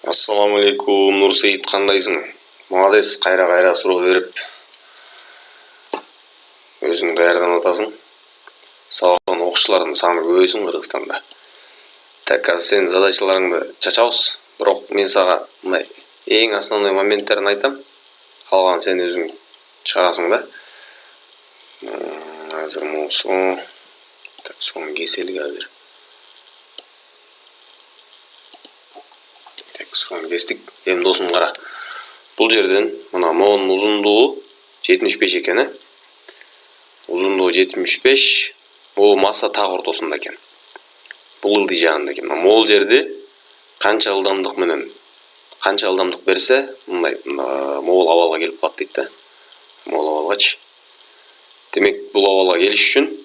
Ассаламу алейкум, Нурсейит, қандайсың? Молодец, қайра суроо беріп, өзің даярданып атасың. Сабақтан оқушылардың саны көбейсін Қырғызстанда. Так, қазір сен задачаларыңды чачабыз. Бирок мен сага мындай эң основной моменттерин айтам. Калган сен өзүң чыгарасың да. Азыр мусу. Так, соны кеселик азыр. Соны кестик. Эми досум кара. Бул жерден мына моонун узундугу 75 экен, Узундугу 75. Бул масса так ортосунда экен. Бул ылдый жагында экен. Могул жерди канча ылдамдык менен, канча ылдамдык берсе, мындай могул абалга келип калат дейт да. Могул абалгачы. Демек, бул абалга келиш үчүн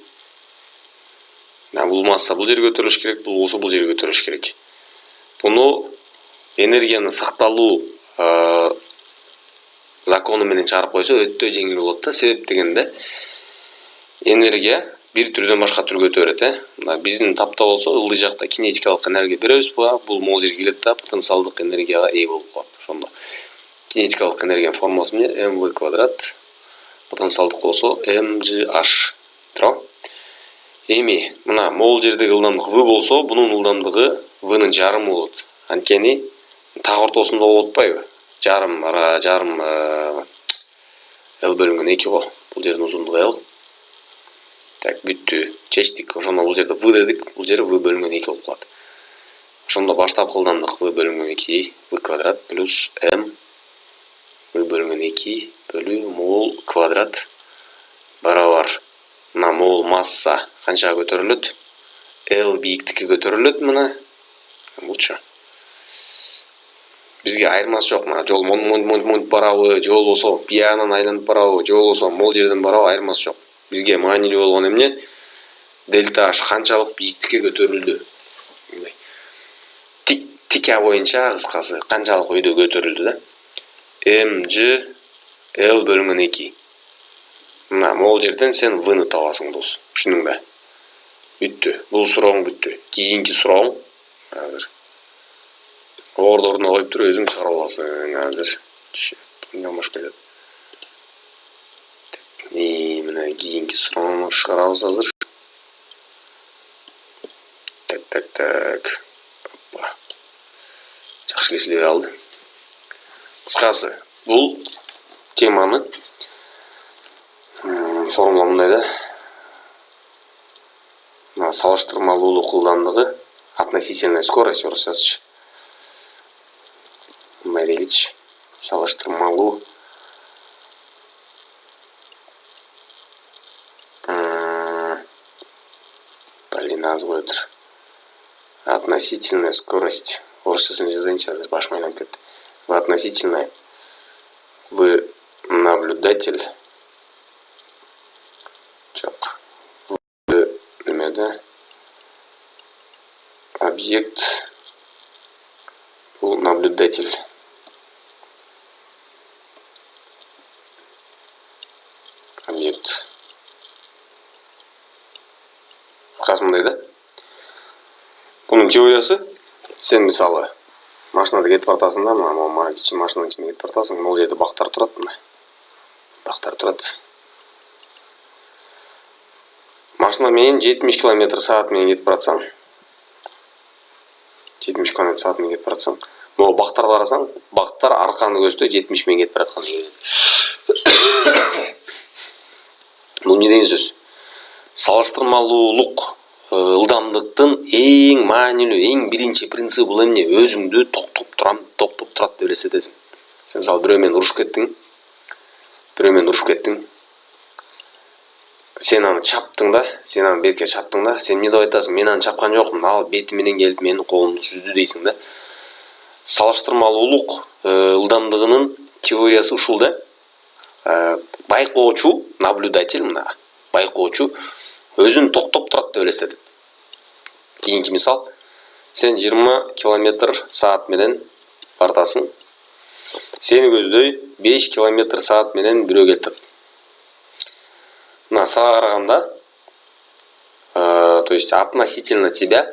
бул масса бул жерге көтөрүлүш керек, бул болсо бул жерге көтөрүлүш керек. Буну энергияны сакталуу закону менен чыгарып койсо өтө жеңил болот да. Себеп дегенде энергия бир түрдөн башка түргө өтө берет, Мына биздин тапта болсо ылдый жакта кинетикалык энергия беребиз, бул могул жерге келет да, потенциалдык энергияга ээ болуп калат. Ошондо кинетикалык энергиянын формуласы эмне? mv квадрат. Потенциалдык болсо mgh. Туурабы? Эми мына могул жердеги ылдамдык v болсо, бунун ылдамдыгы vнын жарымы болот. Анткени так ортосунда болуп атпайбы? Жарым L бөлүнгөн 2 го. Бул жердин узундугу L. Так, бүттү. Чечтик. Ошондо бул жерде v дедик, бул жер v бөлүнгөн 2 болуп калат. Ошондо баштапкы ылдамдык v бөлүнгөн 2 v квадрат плюс m v бөлүнгөн 2 бөлүү мол квадрат барабар. Мына мол масса канчага көтөрүлөт? L бийиктикке көтөрүлөт мына. Булчу. Бизге айырмасы жок. Мына жол монт барабы, же болбосо биягынан айланып барабы, же болбосо мол жерден барабы, айырмасы жок. Бизге маанилүү болгон эмне? Дельта h канчалык бийиктикке көтөрүлдү. Тика боюнча кыскасы канчалык өйдө көтөрүлдү да? mg L бөлүнгөн 2. Мына могул жерден сен v-ны табасың, дос. Түшүндүңбү? Бүттү. Бул сурооң бүттү. Кийинки сурооң азыр. Ордоруна коюп туруп өзүң чыгарып аласың азыр. Жамаш кетет. Мына кийинки суроону чыгарабыз азыр. Так. Опа. Жакшы кесилип алды. Кыскасы, бул теманы формула мындай да. Мына салыштырмалуулук ылдамдыгы, относительная скорость орусчасычы. Мындай дейличи. Салыштырмалуу аз коетур. Относительная скорость. Орусчасын жазайынчы, азыр башым айланып кетти. Относительная. Вы наблюдатель. Жок. Вы немеде? Объект. Бул наблюдатель. Объект. Казым мындай да. Бунун теориясы, сен мисалы машинада кетип бартасың да, мына машинанын ичинде кетип бартасың, могул жерде бактар турат, мына. Бактар турат. Машина менен 70 км/саат менен кетип баратсаң. 70 км/саат менен кетип баратсаң, могул бактарды карасаң, бактар арканы көрсөтөт 70 менен кетип бараткан жерден. Бул эмне деген сөз? Салыштырмалуулук ылдамдыктын эң маанилүү, эң биринчи принципи бул эмне? Өзүңдү токтоп турат деп элестетесиң. Сен мисалы бирөө менен урушуп кеттиң. Сен аны чаптың да, сен аны бетке чаптың да, сен эмне деп айтасың? Мен аны чапкан жокмун, ал бети менен келип менин колумду сүздү дейсиң да. Салыштырмалуулук ылдамдыгынын теориясы ушул да. Байкоочу, наблюдатель мына, байкоочу өзүн токтоп турат деп элестетет. Кийинки мисал, сен 20 км/саат менен бартасың. Сени көздөй 5 км/саат менен бирөө келип. Мына сага караганда, то есть относительно тебя,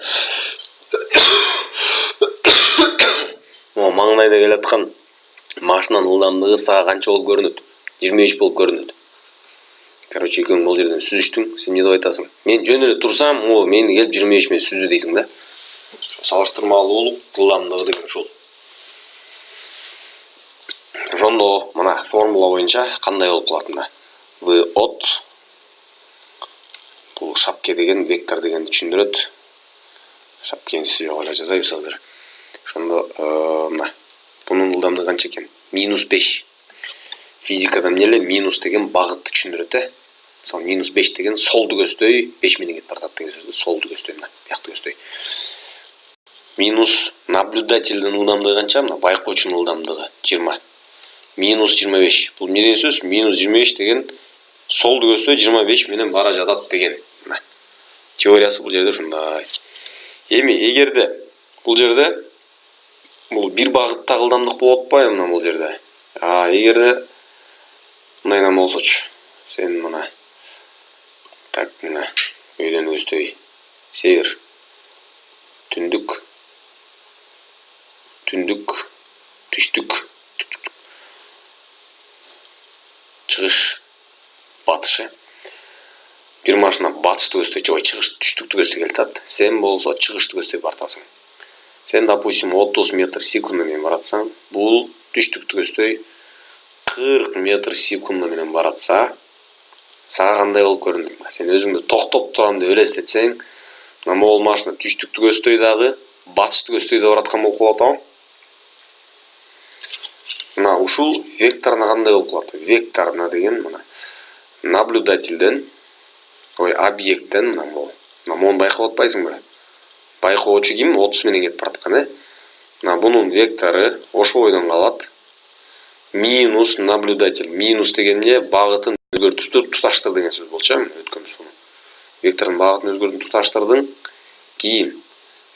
айда келаткан машинанын ылдамдыгы сага канча болуп көрүнөт? 25 болуп көрүнөт. Короче, экөөң бул жерден сүзүштүң. Сен эмне деп айтасың? Мен жөн эле турсам, мени келип 25 менен сүздү дейсиң да. Салыштырмалуулук ылдамдыгы деген ушул. Ошондо мына формула боюнча кандай болуп калат мына? В от бул шапке деген вектор дегенди түшүндүрөт. Шапкени жок эле жазайбыз азыр. Ошондо мына бунун ылдамдыгы канча экен? -5. Физикада эмне эле минус деген багытты түшүндүрөт, Мисалы, -5 деген солду көздөй 5 менен кетип барат деген сөз. Солду көздөй мына, биякты көздөй. Минус наблюдательдин ылдамдыгы канча? Мына байкоочунун ылдамдыгы 20. -25. Бул эмне деген сөз? -25 деген солду көздөй 25 менен бара жатат деген. Мына теориясы бул жерде ушундай. Эми эгерде бул жерде бул бир багыттагы ылдамдык болуп атпайбы мына бул жерде? Эгерде мындай нерсе болсочу. Сен мына так мына өйдөн көздөй север, түндүк, түштүк, чыгыш, батышы. Бир машина батышты көздөй, чыгыш түштүктү көздөй келатат. Сен болсо чыгышты көздөй бартасың. Сен, допустим, 30 метр секунда менен баратсаң, бул түштүктү көздөй 40 метр секунда менен баратса, сага кандай болуп көрүнөт? Сен өзүңдү токтоп турам деп элестетсең, мына могул машина түштүктү көздөй дагы, батышты көздөй да бараткан болуп калат атабы. Мына ушул векторуна кандай болуп калат? Векторуна деген мына наблюдательден, объекттен мына могуну байкап атпайсыңбы? Байкоочу ким? 30 менен кетип бараткан, Мына бунун вектору ошол бойдон калат. Минус наблюдатель. Минус дегенде багытын өзгөртүп туташтыр деген сөз болчу, өткөнбүз буну. Вектордун багытын өзгөртүп туташтырдың. Кийин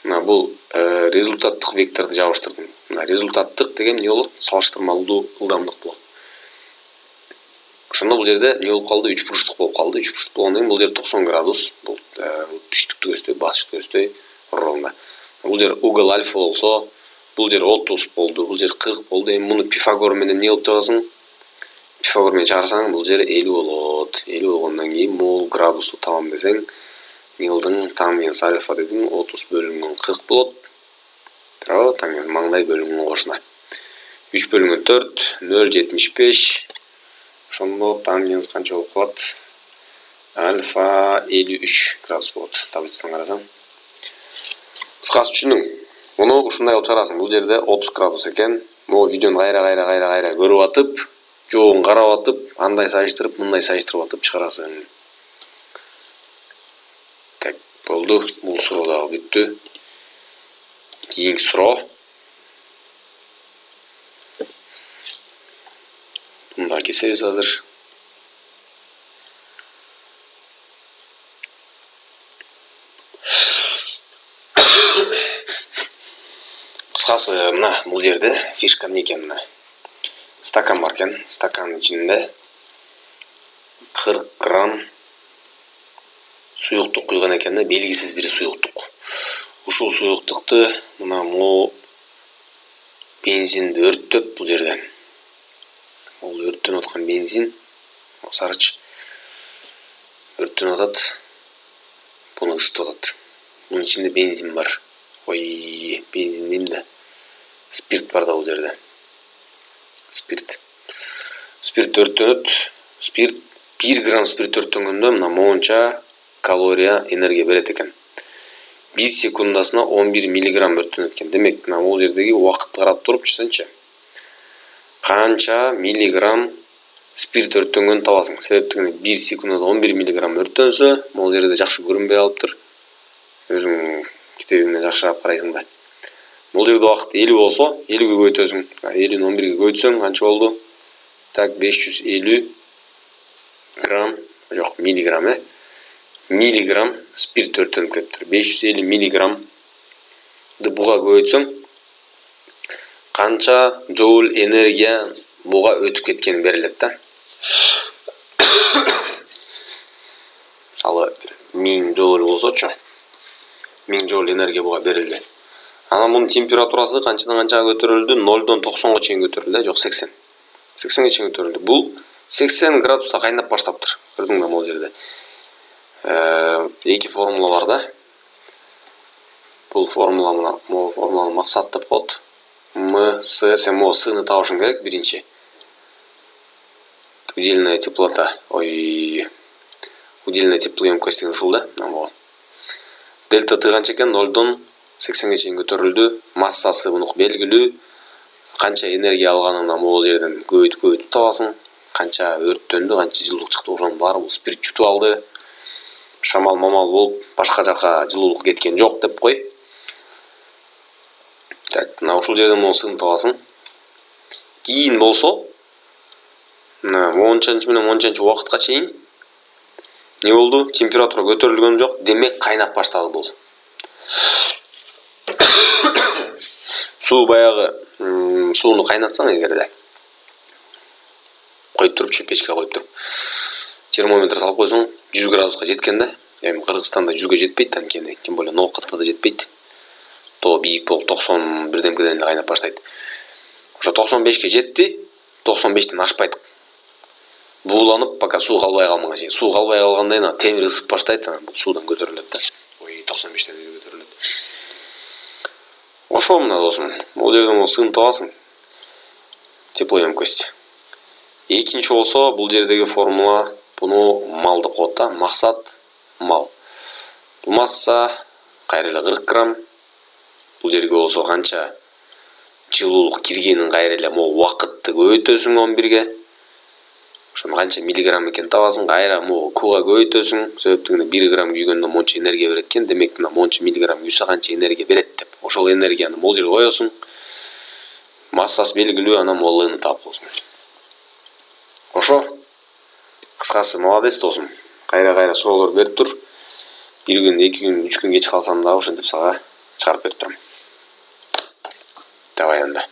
мына бул результаттык векторду жабыштырдың. Мына результаттык деген эмне болот? Салыштырмалуу ылдамдык болот. Ошондо бул жерде эмне болуп калды? 3 бурчтук болуп калды. 3 бурчтук болгондон кийин бул жер 90 градус. Бул түштүктү көздөй, батышты көздөй оролунда. Бул жер угол альфа болсо, бул жер 30 болду, бул жер 40 болду. Эми муну Пифагор менен эмне кылып табасың? Пифагор менен чыгарсаң, бул жер 50 болот. 50 болгондон кийин бул градусту табам десең, милдың тангенс альфа дедиң, 30 бөлүнгөн 40 болот. Туурабы? Тангенс маңдай бөлүнгөн кошуна. 3 бөлүнгөн 4, 0,75. Ошондо тангенс канча болуп калат? Альфа 53 градус болот. Таблицадан карасаң. Кыскасы түшүндүң. Муну ушундай кылып чыгарасың. Бул жерде 30 градус экен. Могу видеону кайра көрүп атып, жоогун карап атып, андай сайыштырып, мындай сайыштырып атып чыгарасың. Так, болду. Бул суроо дагы бүттү. Кийинки суроо. Буну да кесебиз азыр. Кыскасы мына бул жерде фишка эмне экен? Мына стакан бар экен. Стакандын ичинде 40 грамм суюктук куйган экен да, белгисиз бир суюктук. Ушул суюктукту мына могу бензинди өрттөп бул жерде. Бул өрттөнүп аткан бензин, сарыч өрттөнүп атат. Буну ысытып атат. Бунун ичинде бензин бар. Бензин эмне? Спирт бар да бул жерде. Спирт өрттөнөт. Спирт 1 грамм спирт өрттөнгөндө мына моунча калория энергия берет экен. 1 секундасына 11 миллиграмм өрттөнөт экен. Демек, мына бул жердеги убакытты карап туруп чысынчы. Канча миллиграмм спирт өрттөнгөнүн табасың. Себептигине 1 секундада 11 миллиграмм өрттөнсө, бул жерде жакшы көрүнбөй калыптыр. Өзүң китебиңден жакшыраак карайсың да. Бул жерде убакыт 50 болсо, 50ге көбөйтөсүң. 50-ни 11ге көбөйтсөң канча болду? Так, 550 грамм, жок, миллиграмм, миллиграмм спирт өрттөнүп кетиптир. 550 миллиграммды буга көбөйтсөң, канча жоуль энергия буга өтүп кеткени берилет да. Мисалы 1000 жоуль болсочу, 1000 жоуль энергия буга берилди. Анан мунун температурасы канчадан канчага көтөрүлдү? 0-дон 90га чейин көтөрүлдү, жок 80. 80ге чейин көтөрүлдү. Бул 80 градуста кайнап баштаптыр. Көрдүңбү могул жерде? Эки формула бар да. Бул формуланын максаты деп коет. М, С, сен могу Сны табышың керек биринчи. Удельная теплота. Удельная теплоемкость деген ушул да. Дельта Т канча экен? 0-дон 80ге чейин көтөрүлдү. Массасы мунук белгилүү. Канча энергия алганыңдан могул жерден көбөйтүп табасың. Канча өрттөндү, канча жылуулук чыкты, ошонун баары бул спирт жутуп алды. Шамал мамал болуп, башка жака жылуулук кеткен жок деп кой. Так, мына ушул жерден могу Сны табасың. Кийин болсо, мына 10 менен 10 убакытка чейин не болду? Температура көтөрүлгөн жок, демек кайнап баштады бул. Суу баягы сууну кайнатсаң эгерде коюп туруп, печке коюп туруп, термометр салып койсоң, 100 градуска жеткен да. Эми Кыргызстанда 100ге жетпейт анткени, тем более Ноокатта да жетпейт. То бийик болуп 90 бирдемкеден эле кайнап баштайт. Ошо 95ке жетти, 95тен ашпайт. Бууланып, пока суу калбай калмаган чейин. Суу калбай калганда эне темир ысып баштайт, анан бул суудан көтөрүлөт да. 95тен көтөрүлөт. Ошо мына досум, бул жерден могу Сны табасың. Теплоемкость. Экинчи болсо, бул жердеги формула буну мал деп коет да. Максат мал. Бул масса кайра эле 40 грамм. Бул жерге болсо канча жылуулук киргенин кайра эле могу убакытты көбөйтөсүң 11ге. Ошону канча миллиграмм экен табасың, кайра могу куга көбөйтөсүң. Себептигине 1 грамм күйгөндө монча энергия берет экен, демек мына монча миллиграмм күйсө канча энергия берет деп. Ошол энергияны могул жерге коесуң. Массасы белгилүү, анан могу Лны таап коесуң. Ошо. Кыскасы молодец досум. Кайра суроолор берип тур. 1 күн, 2 күн, 3 күн кеч калсам да ошентип сага чыгарып берип турам. Давай анда.